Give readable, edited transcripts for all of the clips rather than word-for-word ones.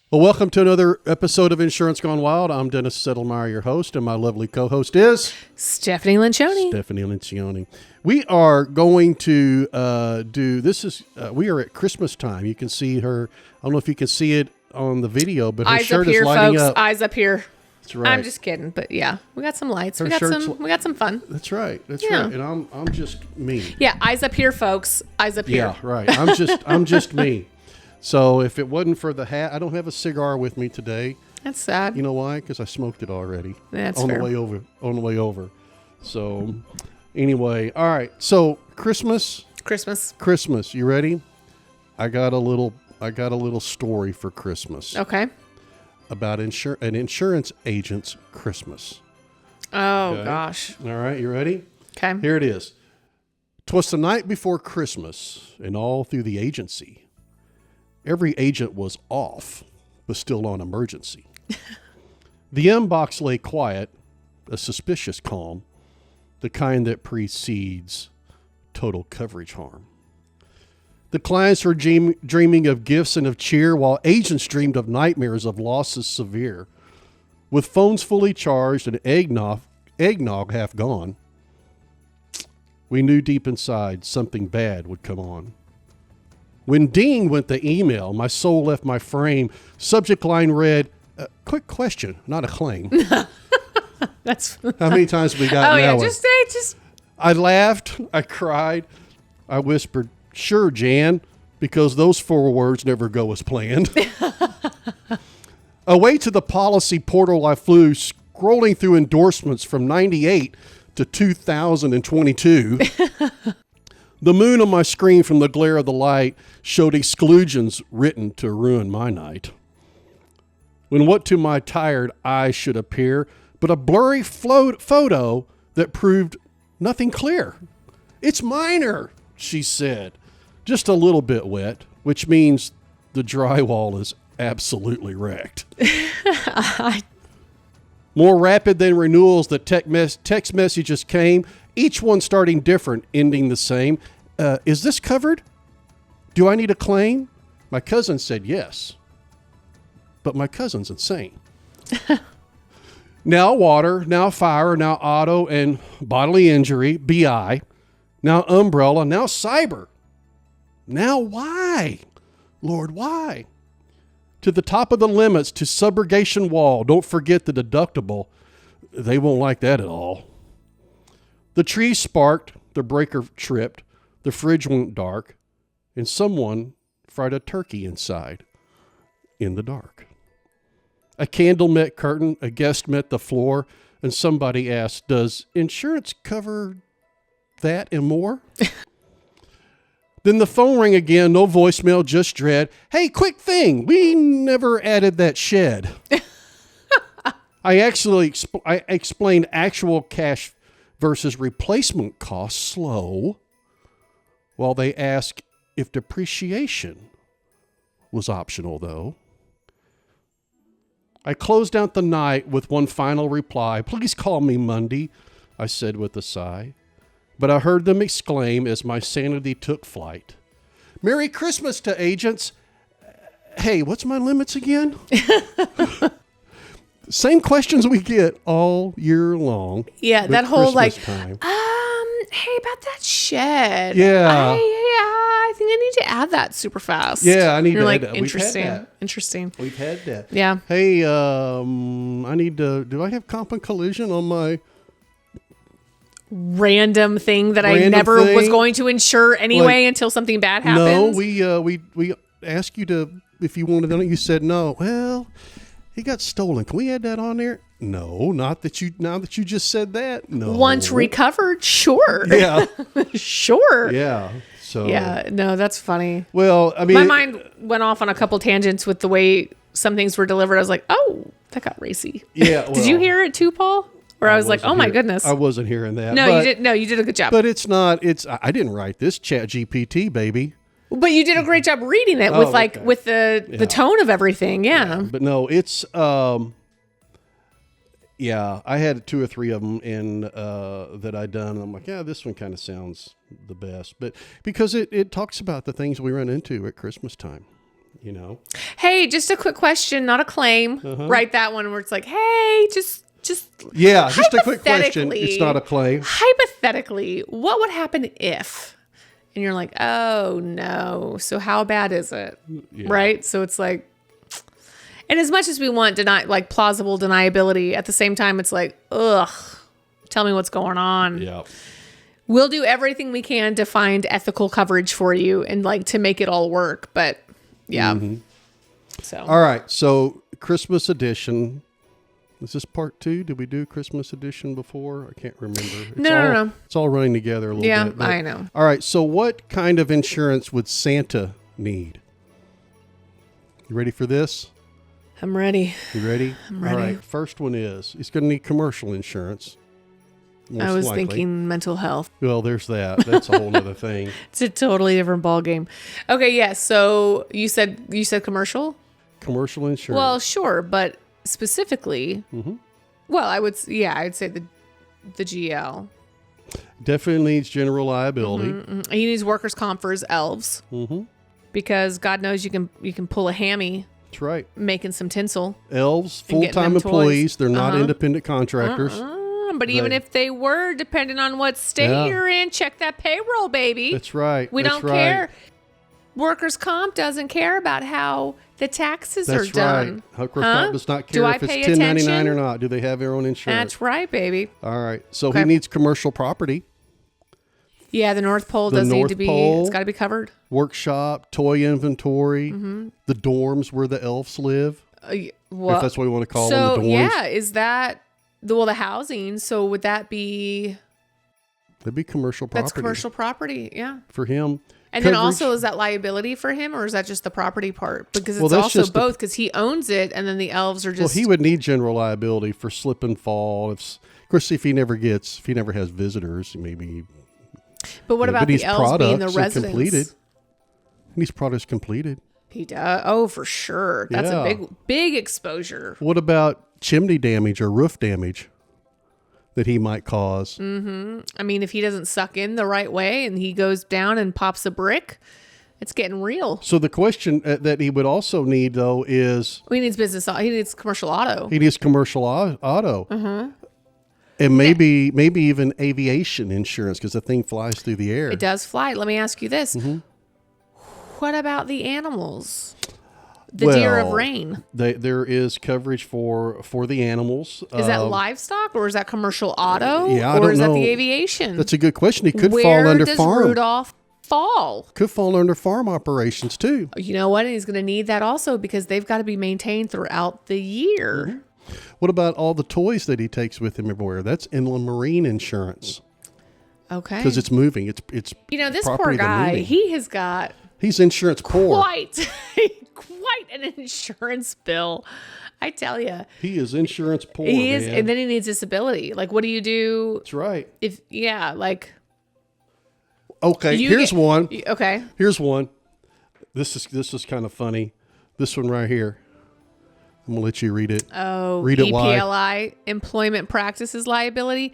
Well, welcome to another episode of Insurance Gone Wild. I'm Dennis Settlemeyer, your host, and my lovely co-host is Stephanie Lencioni. We are going to we are at Christmas time. You can see her. I don't know if you can see it on the video, but her Eyes shirt up here, is lighting folks. up. Eyes up here. That's right. I'm just kidding, but yeah, we got some lights. Her We got shirt's some fun. That's right. That's Yeah. right. And I'm just me. Yeah, eyes up here, folks. Eyes up here. Yeah, right. I'm just me. So if it wasn't for the hat, I don't have a cigar with me today. That's sad. You know why? Because I smoked it already. That's on fair. the way over. So anyway, all right. So Christmas. You ready? I got a little story for Christmas. Okay. About an insurance agent's Christmas. Oh, Okay? gosh. All right, you ready? Okay. Here it is. 'Twas the night before Christmas, and all through the agency, every agent was off, but still on emergency. The inbox lay quiet, a suspicious calm, the kind that precedes total coverage harm. The clients were dreaming of gifts and of cheer, while agents dreamed of nightmares of losses severe. With phones fully charged and eggnog half gone, we knew deep inside something bad would come on. When ding went the email, my soul left my frame. Subject line read, quick question, not a claim. That's How many times have we got Oh, that yeah. one? Just I laughed, I cried, I whispered, sure, Jan, because those 4 words never go as planned. Away to the policy portal I flew, scrolling through endorsements from 98 to 2022. The moon on my screen from the glare of the light showed exclusions written to ruin my night. When what to my tired eyes should appear but a blurry photo that proved nothing clear. It's minor, she said, just a little bit wet, which means the drywall is absolutely wrecked. More rapid than renewals, the text messages came, each one starting different, ending the same. Is this covered? Do I need a claim? My cousin said yes, but my cousin's insane. Now water, now fire, now auto and bodily injury, BI, now umbrella, now cyber. Now why? Lord, why? To the top of the limits, to subrogation wall. Don't forget the deductible. They won't like that at all. The tree sparked, the breaker tripped, the fridge went dark, and someone fried a turkey inside in the dark. A candle met curtain, a guest met the floor, and somebody asked, does insurance cover that and more? Then the phone rang again, no voicemail, just dread. Hey, quick thing, we never added that shed. I explained actual cash versus replacement costs slow, while they asked if depreciation was optional, though. I closed out the night with one final reply. Please call me Monday, I said with a sigh. But I heard them exclaim as my sanity took flight. Merry Christmas to agents. Hey, what's my limits again? Same questions we get all year long. Yeah, that whole Christmas time. hey, about that shed. Yeah. I think I need to add that super fast. Yeah, I need You're to like, add that. We've had interesting. that. Interesting. We've had that. Yeah. Hey, I need to, do I have comp and collision on my... Random thing that I Random never thing? was going to insure anyway until something bad happens. No, we asked you to, if you wanted to, you said no. Well, he got stolen. Can we add that on there? No, now that you just said that. No. Once recovered, sure. Yeah. Sure. Yeah. So. Yeah. No, that's funny. Well, I mean, My mind went off on a couple tangents with the way some things were delivered. I was like, oh, that got racy. Yeah. Did you hear it too, Paul? Or I was like, oh my goodness. I wasn't hearing that. No, you didn't. No, you did a good job. But it's not. I didn't write this Chat GPT, baby. But you did a great job reading it with okay. with the tone of everything. Yeah. But no, it's yeah, I had 2 or 3 of them in that I done. And I'm like, yeah, this one kind of sounds the best, but because it talks about the things we run into at Christmas time. you know. Hey, just a quick question, not a claim. Write that one where it's like, hey, just Yeah, just a quick question. It's not a claim. Hypothetically, what would happen if? And you're like, oh no. So how bad is it? Yeah. Right? So it's like, and as much as we want plausible deniability, at the same time, it's like, ugh, tell me what's going on. Yeah. We'll do everything we can to find ethical coverage for you and like to make it all work. But yeah. So. All right. So Christmas edition. Is this part 2? Did we do Christmas edition before? I can't remember. No. It's all running together a little bit. Yeah, I know. All right. So what kind of insurance would Santa need? You ready for this? I'm ready. You ready? I'm ready. All right. First one is he's going to need commercial insurance. I was thinking mental health. Well, there's that. That's a whole other thing. It's a totally different ball game. Okay, yes. Yeah, so you said commercial? Commercial insurance. Well, sure, but specifically, well, I'd say the GL. Definitely needs general liability. He needs workers' comp for his elves. Because God knows you can pull a hammy. That's right. Making some tinsel. Elves, full-time employees. They're not independent contractors. But even if they were, depending on what state you're in, check that payroll, baby. That's right. We don't care. Workers' comp doesn't care about how the taxes are done. Workers' comp does not care if it's 1099 or not. Do they have their own insurance? That's right, baby. All right. So he needs commercial property. Yeah, the North Pole does need to be. It's got to be covered. Workshop, toy inventory, the dorms where the elves live. If that's what we want to call them, the dorms. Yeah, is that the housing? So would that be? That'd be commercial property. That's commercial property. Yeah. For him. And then also, is that liability for him, or is that just the property part? Because it's also both, because he owns it, and then the elves are just. Well, he would need general liability for slip and fall. Of course, if he never has visitors, maybe. But what about the elves being the residents? Completed. He needs products completed. He does. Oh, for sure. That's a big exposure. What about chimney damage or roof damage that he might cause? I mean, if he doesn't suck in the right way and he goes down and pops a brick, it's getting real. So the question that he would also need, though, is... He needs he needs commercial auto. He needs commercial auto. And maybe even aviation insurance, because the thing flies through the air. It does fly. Let me ask you this. What about the animals? The deer of rain. There is coverage for the animals. Is that livestock, or is that commercial auto? Yeah, I don't know. Or is that the aviation? That's a good question. He could fall under farm. Where does Rudolph fall? Could fall under farm operations, too. You know what? And he's going to need that also, because they've got to be maintained throughout the year. What about all the toys that he takes with him everywhere? That's inland marine insurance. Okay. Because it's moving. It's this poor guy, he has got... He's insurance poor. Quite an insurance bill. I tell you. He is insurance poor. He is, and then he needs disability. Like, what do you do? That's right. Okay, here's one. Okay. Here's one. This is kind of funny. This one right here. I'm going to let you read it. Oh, read it EPLI, Employment Practices Liability.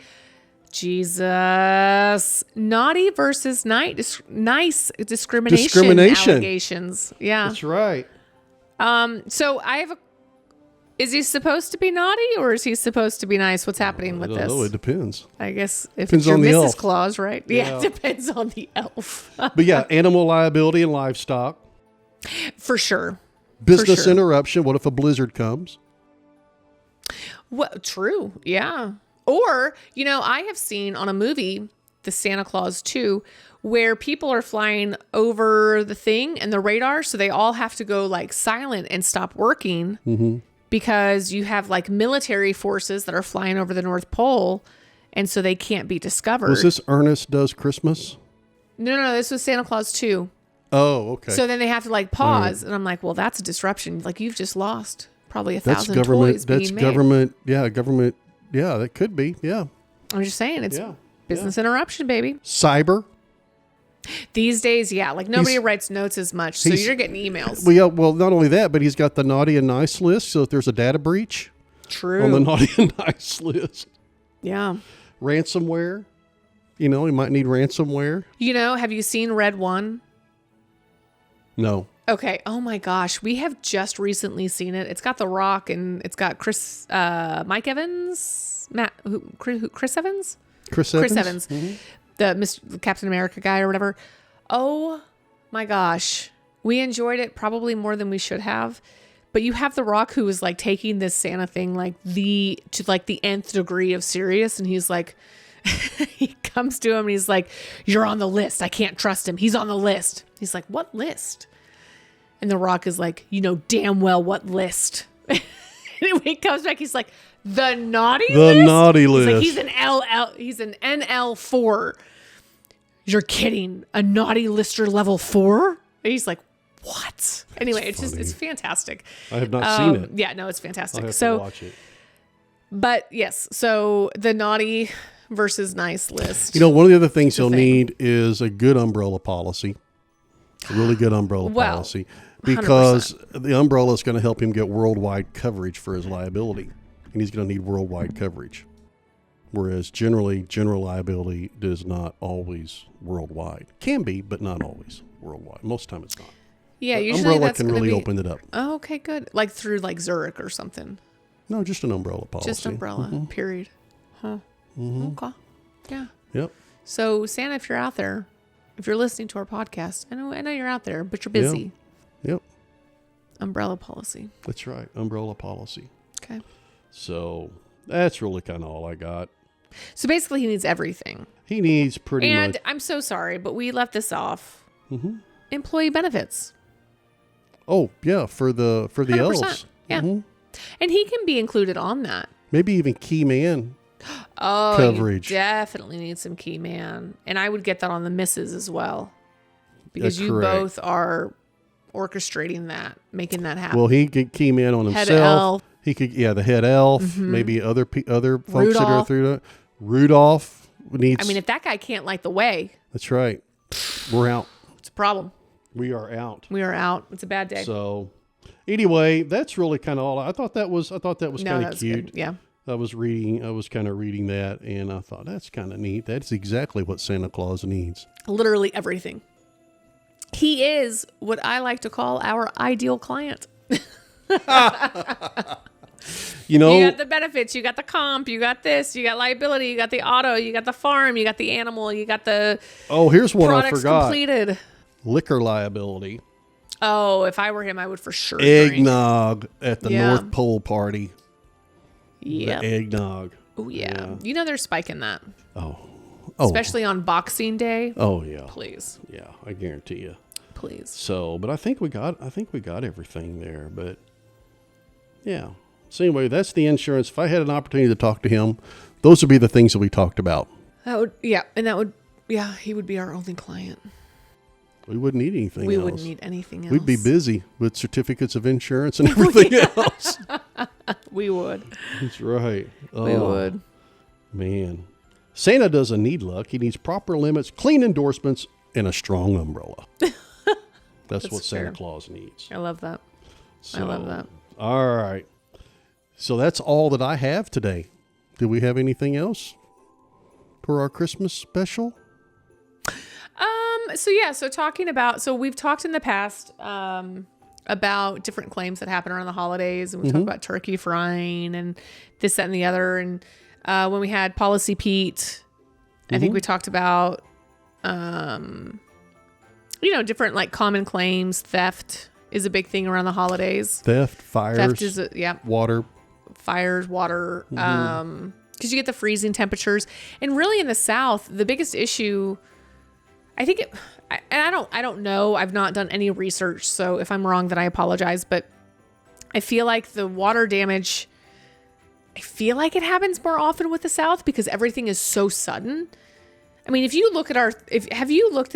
Jesus. Naughty versus nice discrimination allegations. Yeah. That's right. So is he supposed to be naughty, or is he supposed to be nice? What's happening with this? Oh, it depends. I guess if depends it's your on the Mrs. elf. Claus, right? Yeah, it depends on the elf. But yeah, animal liability and livestock. For sure. Business interruption. What if a blizzard comes? Well, true. Yeah. Or, I have seen on a movie, the Santa Claus 2, where people are flying over the thing and the radar, so they all have to go like silent and stop working because you have like military forces that are flying over the North Pole, and so they can't be discovered. Was this Ernest Does Christmas? No, this was Santa Claus 2. Oh, okay. So then they have to like pause, and I'm like, well, that's a disruption. Like, you've just lost probably 1,000 toys being made. Government. Yeah, that could be. Yeah. I'm just saying, it's business interruption, baby. Cyber. These days, like nobody writes notes as much, so you're getting emails. Well, not only that, but he's got the naughty and nice list. So if there's a data breach, true, on the naughty and nice list, yeah. Ransomware, he might need ransomware. Have you seen Red One? No. Okay. Oh my gosh. We have just recently seen it. It's got The Rock and it's got Mike Evans, Chris Evans? Chris Evans, Mhm. the Captain America guy or whatever. Oh my gosh. We enjoyed it probably more than we should have. But you have The Rock who is like taking this Santa thing to the nth degree of serious. And he's like, he comes to him and he's like, "You're on the list. I can't trust him. He's on the list." He's like, "What list?" And The Rock is like, "You know damn well what list." And when he comes back, he's like, "The naughty list?" The naughty list. He's like, he's an NL4. "You're kidding. A naughty lister level 4?" And he's like, "What?" Anyway, it's fantastic. I have not seen it. Yeah, no, it's fantastic. I'll have to watch it. But yes, so the naughty versus nice list. You know, one of the other things you'll need is a good umbrella policy. A really good umbrella policy. Because 100%. The umbrella is going to help him get worldwide coverage for his liability. And he's going to need worldwide coverage. Whereas generally, general liability is not always worldwide. Can be, but not always worldwide. Most of the time it's not. Yeah, but usually umbrella that's can really open it up. Oh, okay, good. Like through Zurich or something. No, just an umbrella policy. Just umbrella, period. Huh. Mm-hmm. Okay. Yeah. Yep. So Santa, if you're out there, if you're listening to our podcast, I know you're out there, but you're busy. Yep. Umbrella policy. That's right. Umbrella policy. Okay. So that's really kind of all I got. So basically he needs everything. He needs pretty much. And I'm so sorry, but we left this off. Mm-hmm. Employee benefits. Oh, yeah. For the 100%. elves. Yeah. Mm-hmm. And he can be included on that. Maybe even key man. Oh, coverage. You definitely need some key man. And I would get that on the misses as well. Because That's you correct. both are orchestrating that, making that happen. Well, he could key man on himself. Head elf. He could, the head elf. Mm-hmm. Maybe other folks Rudolph. that are through that. Rudolph needs. I mean, if that guy can't light the way. That's right. We're out. It's a problem. We are out. We are out. It's a bad day. So, anyway, that's really kind of all. I thought that was kind of cute. Good. Yeah. I was kind of reading that, and I thought that's kind of neat. That's exactly what Santa Claus needs. Literally everything. He is what I like to call our ideal client. You know, you got the benefits, you got the comp, you got this, you got liability, you got the auto, you got the farm, you got the animal, you got the here's one I products forgot. completed. Liquor liability. Oh, if I were him, I would for sure Eggnog at the Yeah. North Pole party. Yeah. The eggnog. Oh yeah. You know they're spiking that. Oh. Especially on Boxing Day. Oh yeah. Please. Yeah, I guarantee you. Please. So, but I think we got everything there. But yeah. So anyway, that's the insurance. If I had an opportunity to talk to him, those would be the things that we talked about. That would, yeah, and that would, yeah, he would be our only client. We wouldn't need anything We else. wouldn't need anything else. We'd be busy with certificates of insurance and everything else. We would. That's right. We would. Man. Santa doesn't need luck. He needs proper limits, clean endorsements, and a strong umbrella. That's what Santa fair. Claus needs. I love that. So, I love that. All right. So that's all that I have today. Do we have anything else for our Christmas special? So we've talked in the past about different claims that happen around the holidays, and we talked about turkey frying and this, that, and the other. And when we had Policy Pete, I think we talked about different like common claims. Theft is a big thing around the holidays. Theft, fires, water. Fires, water, because you get the freezing temperatures. And really in the South, the biggest issue, I think I don't know. I've not done any research. So if I'm wrong, then I apologize. But I feel like the water damage, I feel like it happens more often with the South because everything is so sudden. I mean, have you looked at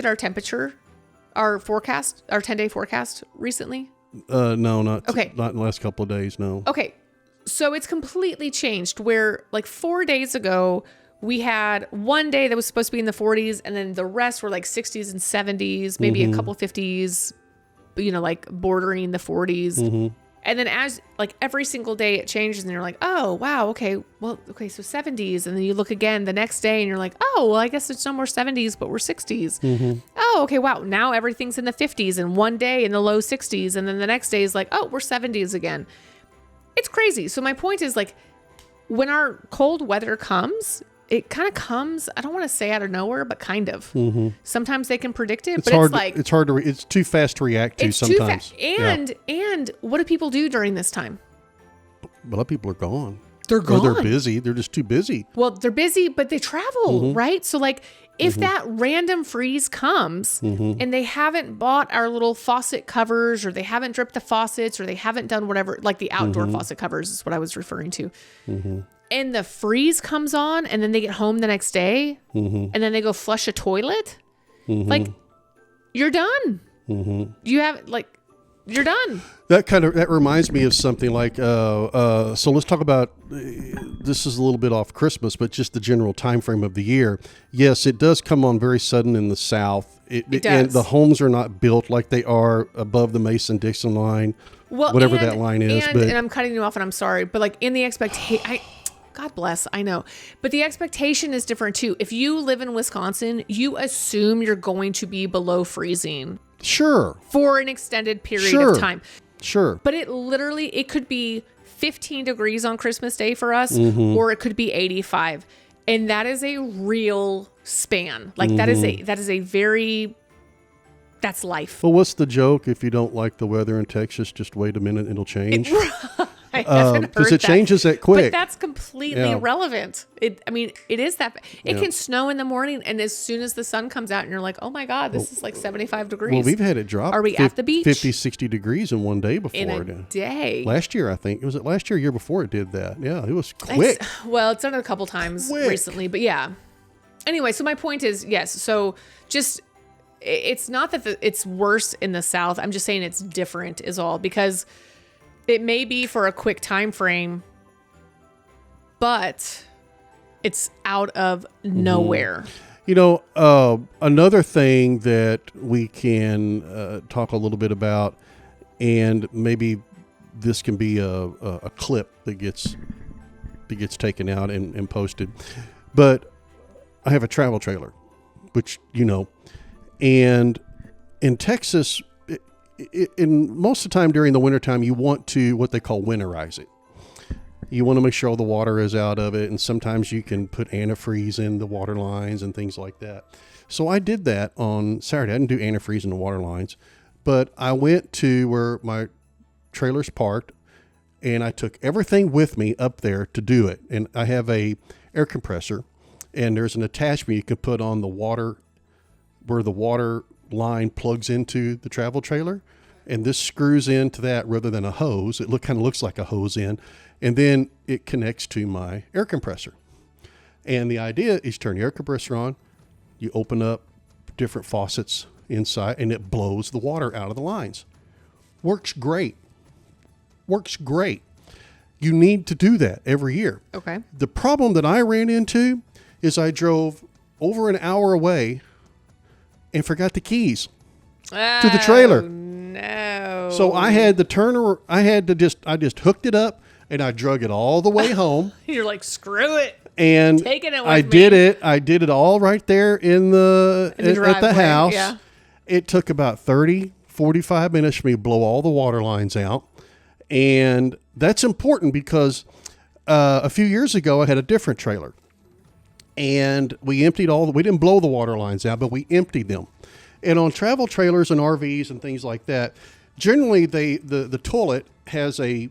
our temperature, our forecast, our 10-day forecast recently? No, not Okay. Not in the last couple of days. No. Okay. So it's completely changed where like 4 days ago, we had one day that was supposed to be in the 40s and then the rest were like 60s and 70s, maybe a couple 50s, like bordering the 40s. And then as like every single day it changes and you're like, oh, wow. Okay. Well, okay. So 70s. And then you look again the next day and you're like, oh, well, I guess it's no more 70s, but we're 60s. Mm-hmm. Oh, okay. Wow. Now everything's in the 50s and one day in the low 60s. And then the next day is like, oh, we're 70s again. It's crazy. So my point is like when our cold weather comes, it kind of comes, I don't want to say out of nowhere, but kind of. Mm-hmm. Sometimes they can predict it, but hard, it's like... It's hard to... it's too fast to react to sometimes. And what do people do during this time? A lot of people are gone. They're gone. Or they're busy. They're just too busy. Well, they're busy, but they travel, right? So like if that random freeze comes and they haven't bought our little faucet covers or they haven't dripped the faucets or they haven't done whatever, like the outdoor faucet covers is what I was referring to. And the freeze comes on and then they get home the next day and then they go flush a toilet. Like you're done. You have like, you're done. That reminds me of something like, so let's talk about, this is a little bit off Christmas, but just the general time frame of the year. Yes, it does come on very sudden in the South. It does. And the homes are not built like they are above the Mason-Dixon line, whatever that line is. And I'm cutting you off and I'm sorry, but like in the expectation, God bless, I know. But the expectation is different too. If you live in Wisconsin, you assume you're going to be below freezing. Sure. For an extended period of time. Sure. But it could be 15 degrees on Christmas Day for us, or it could be 85. And that is a real span. Like that is a very, that's life. Well, what's the joke? If you don't like the weather in Texas, just wait a minute, it'll change. I haven't heard because it changes that quick. But that's completely irrelevant. It is that. It can snow in the morning, and as soon as the sun comes out, and you're like, oh my God, this is like 75 degrees. Well, we've had it drop. Are we at the beach? 50, 60 degrees in one day before. In a day. Last year, I think. Was it last year or year before it did that? Yeah, it was quick. Well, it's done it a couple times recently, but yeah. Anyway, so my point is, yes, so just... It's not that it's worse in the South. I'm just saying it's different is all, because it may be for a quick time frame, but it's out of nowhere. You know, another thing that we can talk a little bit about, and maybe this can be a clip that gets taken out and posted, but I have a travel trailer, which, you know, and in Texas, in most of the time during the wintertime, you want to what they call winterize it. You want to make sure all the water is out of it, and sometimes you can put antifreeze in the water lines and things like that. So I did that on Saturday. I didn't do antifreeze in the water lines, but I went to where my trailer's parked, and I took everything with me up there to do it. And I have a air compressor, and there's an attachment you can put on the water where the water line plugs into the travel trailer, and this screws into that rather than a hose. It kind of looks like a hose in, and then it connects to my air compressor. And the idea is turn the air compressor on, you open up different faucets inside, and it blows the water out of the lines. Works great. You need to do that every year. Okay. The problem that I ran into is I drove over an hour away and forgot the keys to the trailer. No. So I had I just hooked it up and I drug it all the way home. You're like, screw it. And taking it with I did it all right there at the house. Yeah. It took about 30, 45 minutes for me to blow all the water lines out. And that's important because a few years ago I had a different trailer. And we emptied we didn't blow the water lines out, but we emptied them. And on travel trailers and RVs and things like that, generally the toilet has a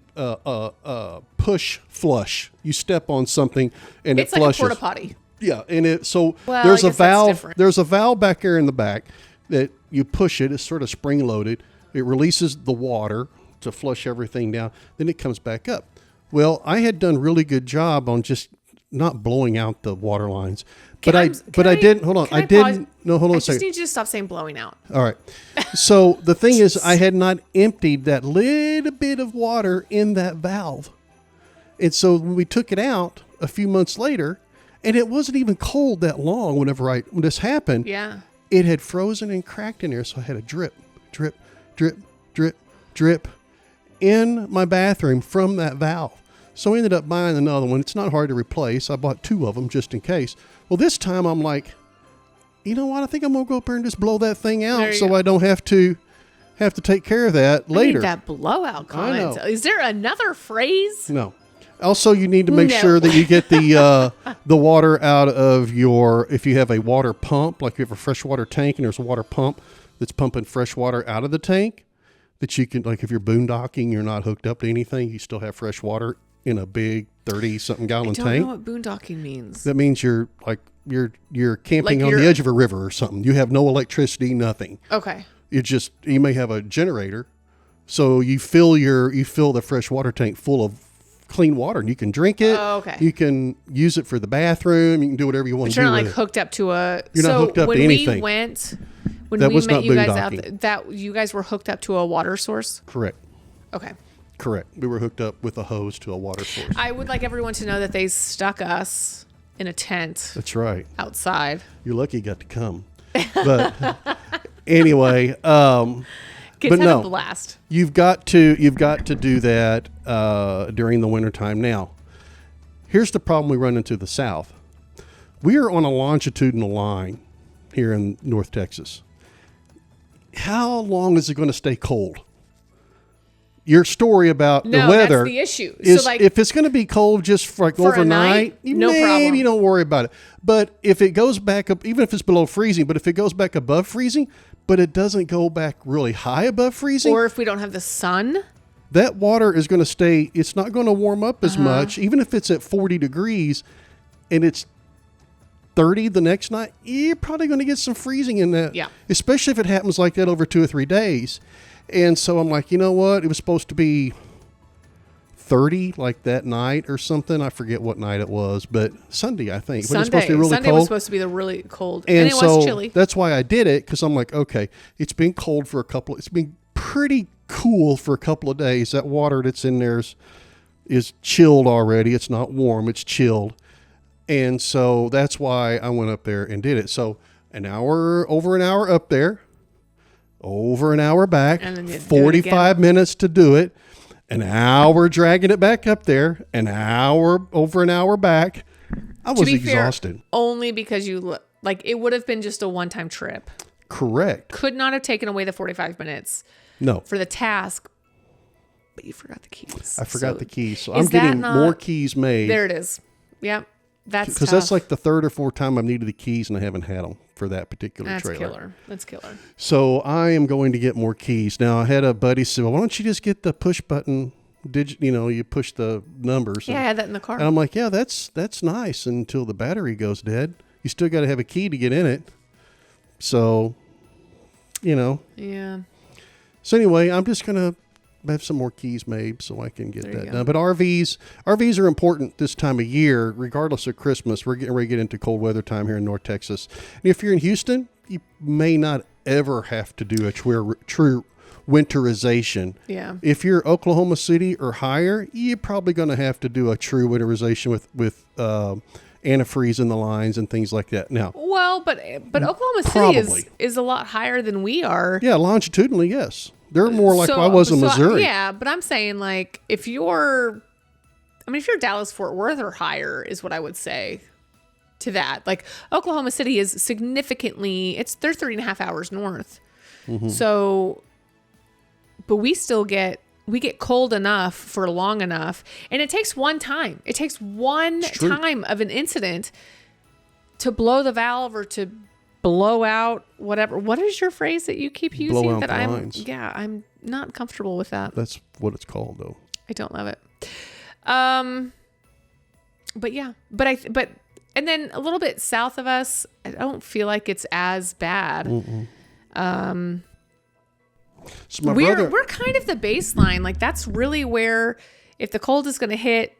push flush. You step on something and it flushes. It's like a porta potty. Yeah, and there's a valve. There's a valve back there in the back that you push it. It's sort of spring loaded. It releases the water to flush everything down. Then it comes back up. Well, I had done a really good job on just not blowing out the water lines, but I didn't. Hold on, I didn't. No, hold on a second. I just need you to stop saying blowing out. All right. So the thing is, I had not emptied that little bit of water in that valve, and so when we took it out a few months later, and it wasn't even cold that long. When this happened, yeah, it had frozen and cracked in there, so I had a drip, drip, drip, drip, drip. in my bathroom from that valve. So I ended up buying another one. It's not hard to replace. I bought 2 of them just in case. Well, this time I'm like, you know what? I think I'm going to go up there and just blow that thing out so I don't have to take care of that later. I need that blowout comment. I know. Is there another phrase? No. Also, you need to make sure that you get the water out of if you have a water pump, like you have a freshwater tank and there's a water pump that's pumping fresh water out of the tank, that you can, like if you're boondocking, you're not hooked up to anything, you still have fresh water in a big 30-something gallon tank. I don't know what boondocking means. That means you're camping on the edge of a river or something. You have no electricity, nothing. Okay. You may have a generator, so you fill the fresh water tank full of clean water, and you can drink it. Oh, okay. You can use it for the bathroom. You can do whatever you want to do. You're not with hooked up to a. You're not hooked up to anything. When we met you guys out there, that you guys were hooked up to a water source. Correct. Okay. Correct. We were hooked up with a hose to a water source. I would like everyone to know that they stuck us in a tent. That's right. Outside. You're lucky you got to come. But anyway, Kids but have a blast. You've got to do that during the wintertime. Now, here's the problem we run into the South. We are on a longitudinal line here in North Texas. How long is it going to stay cold? Your story about the weather that's the issue. is so if it's going to be cold just for overnight, no problem. You don't worry about it. But if it goes back up, even if it's below freezing, but if it goes back above freezing, but it doesn't go back really high above freezing, or if we don't have the sun, that water is going to stay. It's not going to warm up as much, even if it's at 40 degrees and it's 30 the next night. You're probably going to get some freezing in that. Yeah. Especially if it happens like that over 2 or 3 days. And so I'm like, you know what? It was supposed to be 30 like that night or something. I forget what night it was, but Sunday, I think. Sunday. It supposed to be really Sunday cold. was supposed to be the really cold. And it so was chilly. That's why I did it, because I'm like, okay, it's been cold for it's been pretty cool for a couple of days. That water that's in there is chilled already. It's not warm, it's chilled. And so that's why I went up there and did it. So over an hour up there, over an hour back, and then 45 minutes to do it, an hour dragging it back up there, over an hour back. I was exhausted. Fair, only because it would have been just a one-time trip. Correct. Could not have taken away the 45 minutes. No. For the task, but you forgot the keys. I forgot the keys. So I'm getting more keys made. There it is. Yep. That's because that's like the 3rd or 4th time I've needed the keys and I haven't had them for that particular trailer. That's killer. So I am going to get more keys. Now I had a buddy say, well, why don't you just get the push button you push the numbers. Yeah, I had that in the car. And I'm like, yeah, that's nice until the battery goes dead. You still got to have a key to get in it. So, Yeah. So anyway, I'm just going to have some more keys made so I can get that done. But RVs are important this time of year, regardless of Christmas. We're getting ready to get into cold weather time here in North Texas. And if you're in Houston, you may not ever have to do a true winterization. Yeah. If you're Oklahoma City or higher, you're probably going to have to do a true winterization with antifreeze in the lines and things like that. Now, well, but Oklahoma City is a lot higher than we are. Yeah, longitudinally, yes. They're more like I was in Missouri. Yeah, but I'm saying if you're Dallas Fort Worth or higher is what I would say to that. Like Oklahoma City is significantly, they're 3.5 hours north. Mm-hmm. So, but we get cold enough for long enough, and it takes one time. It takes one time of an incident to blow the valve or to blow out whatever. What is your phrase that you keep using? Blow out the lines. I'm not comfortable with that. That's what it's called, though. I don't love it. But yeah, and then a little bit south of us, I don't feel like it's as bad. Mm-mm. So we're kind of the baseline. Like that's really where, if the cold is going to hit,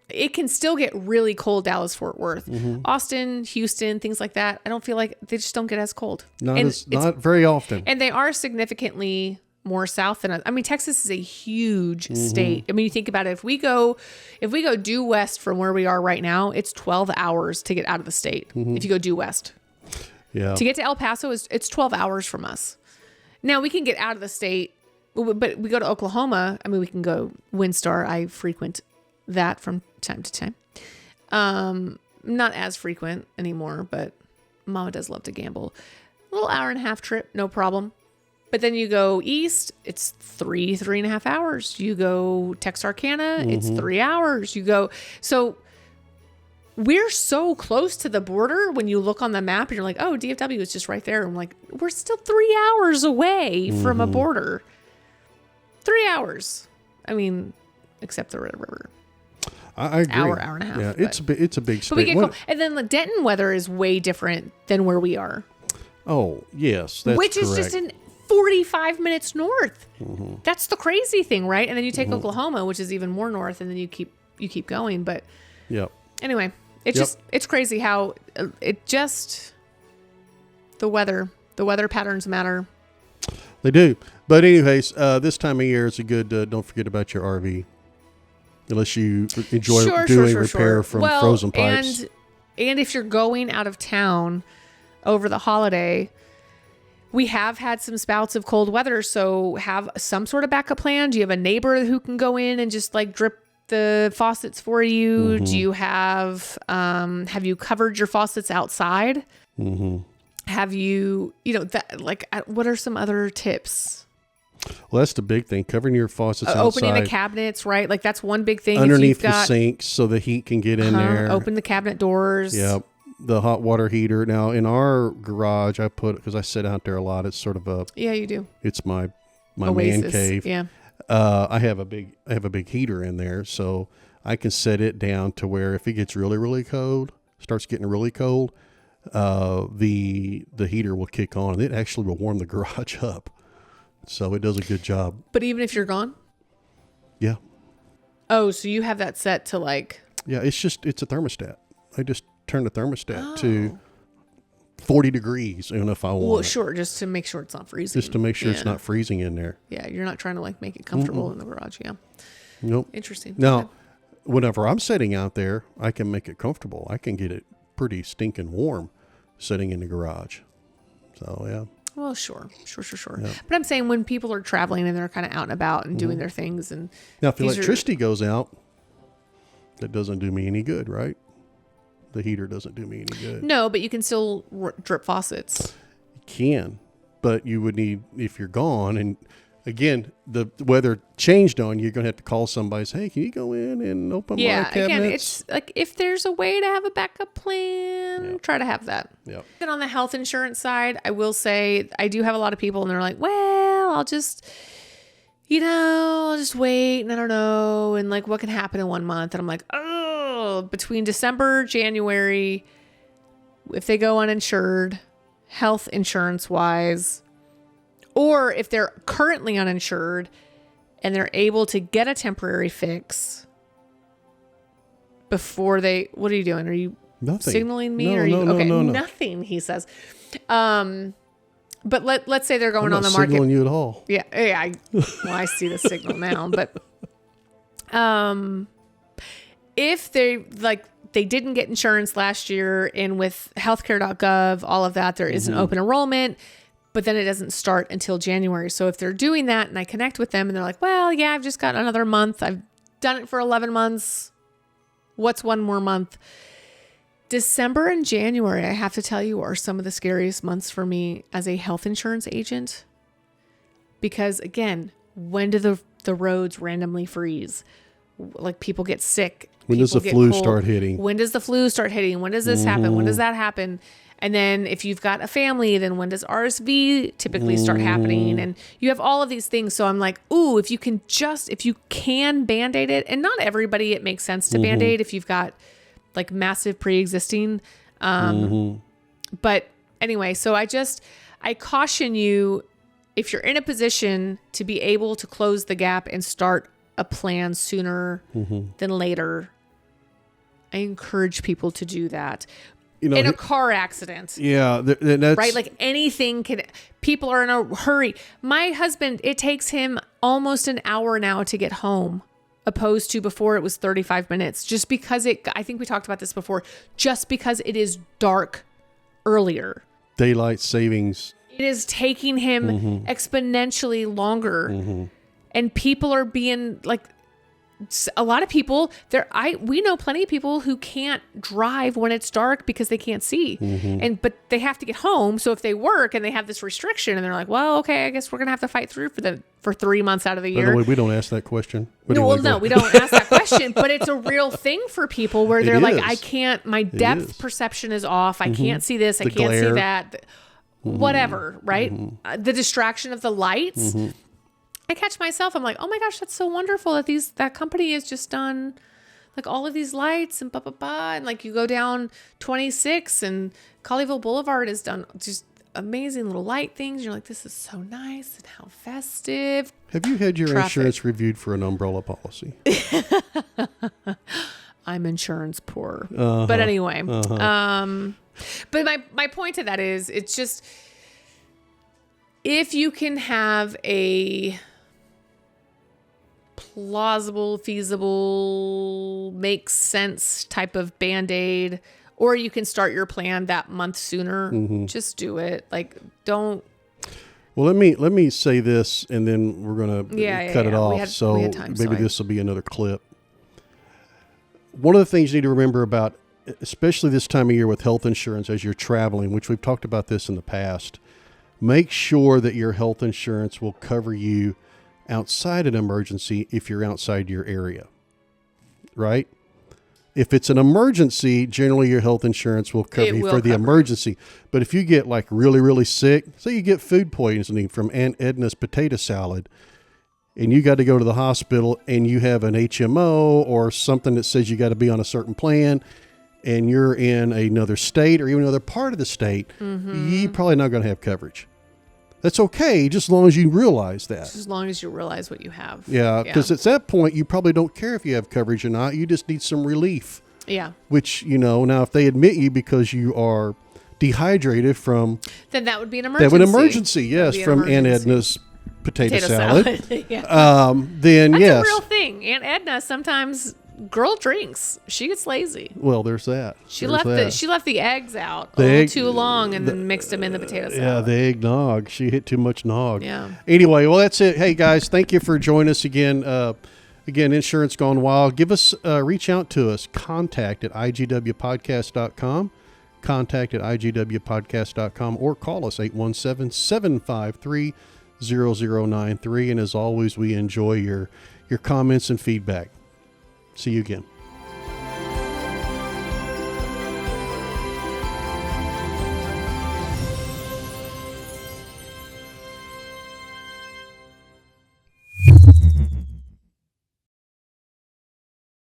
it can still get really cold. Dallas, Fort Worth, Austin, Houston, things like that. I don't feel like they just don't get as cold. Not very often. And they are significantly more south than us. I mean, Texas is a huge state. I mean, you think about it. If we go due west from where we are right now, it's 12 hours to get out of the state. If you go due west, yeah, to get to El Paso it's 12 hours from us. Now we can get out of the state but we go to Oklahoma. I mean, we can go Windstar. I frequent that from time to time. Not as frequent anymore, but Mama does love to gamble. A little hour and a half trip, no problem. But then you go east, it's 3.5 hours. You go Texarkana, it's 3 hours. You go, so we're so close to the border when you look on the map and you're like, oh, DFW is just right there. I'm like, we're still 3 hours away from a border. 3 hours. I mean, except the Red River. I agree. Hour and a half. Yeah, it's a big state. But we get cold. And then the Denton weather is way different than where we are. Oh, yes, that's Which correct. is just in 45 minutes north. That's the crazy thing, right? And then you take Oklahoma, which is even more north, and then you keep going. But anyway, it's crazy how the weather patterns matter. They do. But anyways, this time of year is a good, don't forget about your RV. Unless you enjoy doing repair from frozen pipes. And if you're going out of town over the holiday, we have had some spouts of cold weather, so have some sort of backup plan. Do you have a neighbor who can go in and just like drip the faucets for you? Do you have you covered your faucets outside? Have you, what are some other tips? Well, that's the big thing. Covering your faucets outside. Opening the cabinets, right? Like that's one big thing. Underneath the sinks so the heat can get in there. Open the cabinet doors. Yep. The hot water heater. Now, in our garage, I put, because I sit out there a lot, it's sort of a... Yeah, you do. It's my Oasis. man cave. Yeah. I have a big heater in there, so I can set it down to where if it gets really, really cold, starts getting really cold, the heater will kick on, and it actually will warm the garage up. So it does a good job. But even if you're gone? Yeah. Oh, so you have that set to like... Yeah, it's a thermostat. I just turn the thermostat to 40 degrees, and if I want. Well, sure, just to make sure it's not freezing. Just to make sure it's not freezing in there. Yeah, you're not trying to like make it comfortable in the garage. Yeah. Nope. Interesting. Now, whenever I'm sitting out there, I can make it comfortable. I can get it pretty stinking warm sitting in the garage. So, yeah. Well, sure. Yeah. But I'm saying when people are traveling and they're kind of out and about and doing their things. And now, if the electricity goes out, that doesn't do me any good, right? The heater doesn't do me any good. No, but you can still drip faucets. You can, but you would need, if you're gone, and again, the weather changed on you, you're going to have to call somebody and say, hey, can you go in and open my cabinets? Yeah, again, it's like if there's a way to have a backup plan, try to have that. Yep. And on the health insurance side, I will say I do have a lot of people and they're like, well, I'll just wait and I don't know. And like, what can happen in 1 month? And I'm like, between December, January, if they go uninsured, health insurance wise, or if they're currently uninsured and they're able to get a temporary fix before they, what are you doing? Are you signaling me? No. Nothing, he says. But let's say they're going on the market. I'm not signaling you at all. Yeah. I see the signal now, but, if they didn't get insurance last year, and with healthcare.gov, all of that, there is an open enrollment, but then it doesn't start until January. So if they're doing that and I connect with them and they're like, well, yeah, I've just got another month. I've done it for 11 months. What's one more month? December and January, I have to tell you, are some of the scariest months for me as a health insurance agent. Because again, when do the roads randomly freeze? Like people get sick. When does the flu start hitting? When does the flu start hitting? When does this happen? When does that happen? And then if you've got a family, then when does RSV typically start happening? And you have all of these things. So I'm like, ooh, if you can Band-Aid it, and not everybody, it makes sense to Band-Aid if you've got like massive pre-existing. But anyway, so I caution you, if you're in a position to be able to close the gap and start a plan sooner than later, I encourage people to do that. In a car accident. Yeah. That's right. Like anything people are in a hurry. My husband, it takes him almost an hour now to get home, opposed to before it was 35 minutes, just because I think we talked about this before, just because it is dark earlier. Daylight savings It is taking him exponentially longer. And people are being like, a lot of people we know plenty of people who can't drive when it's dark because they can't see, but they have to get home. So if they work and they have this restriction and they're like, well, okay, I guess we're gonna have to fight through for 3 months out of the year. By the way, we don't ask that question. No, we don't ask that question, but it's a real thing for people where they're like, I can't, my depth perception is off. I can't see this. I can't glare. see that, whatever. Right. The distraction of the lights. I catch myself. I'm like, oh my gosh, that's so wonderful that that company has just done like all of these lights and and like you go down 26 and Colleyville Boulevard has done just amazing little light things. You're like, this is so nice and how festive. Have you had your insurance reviewed for an umbrella policy? I'm insurance poor, but anyway. But my point to that is, it's just, if you can have a plausible, feasible, makes sense type of Band-Aid, or you can start your plan that month sooner, just do it. Like, don't. Well, let me say this, and then we're going to cut it off. Maybe this will be another clip. One of the things you need to remember about, especially this time of year with health insurance as you're traveling, which we've talked about this in the past, make sure that your health insurance will cover you outside an emergency if you're outside your area, right? If it's an emergency, generally your health insurance will cover you for the emergency. But if you get like really, really sick, say you get food poisoning from Aunt Edna's potato salad, and you got to go to the hospital and you have an HMO or something that says you got to be on a certain plan, and you're in another state or even another part of the state, you're probably not going to have coverage. That's okay, just as long as you realize that. Just as long as you realize what you have. Yeah, because at that point, you probably don't care if you have coverage or not. You just need some relief. Yeah. Which, now if they admit you because you are dehydrated from... Then that would be an emergency. That would be an emergency, yes, from Aunt Edna's potato salad. Yeah. Then, That's yes. a real thing. Aunt Edna sometimes... Girl drinks. She gets lazy. Well, there's that. She left the eggs out a little too long and then mixed them in the potato salad. Yeah, the eggnog. She hit too much nog. Yeah. Anyway, well, that's it. Hey, guys, thank you for joining us again. Again, Insurance Gone Wild. Give us, reach out to us. Contact at igwpodcast.com. Contact at igwpodcast.com or call us 817-753-0093. And as always, we enjoy your comments and feedback. See you again.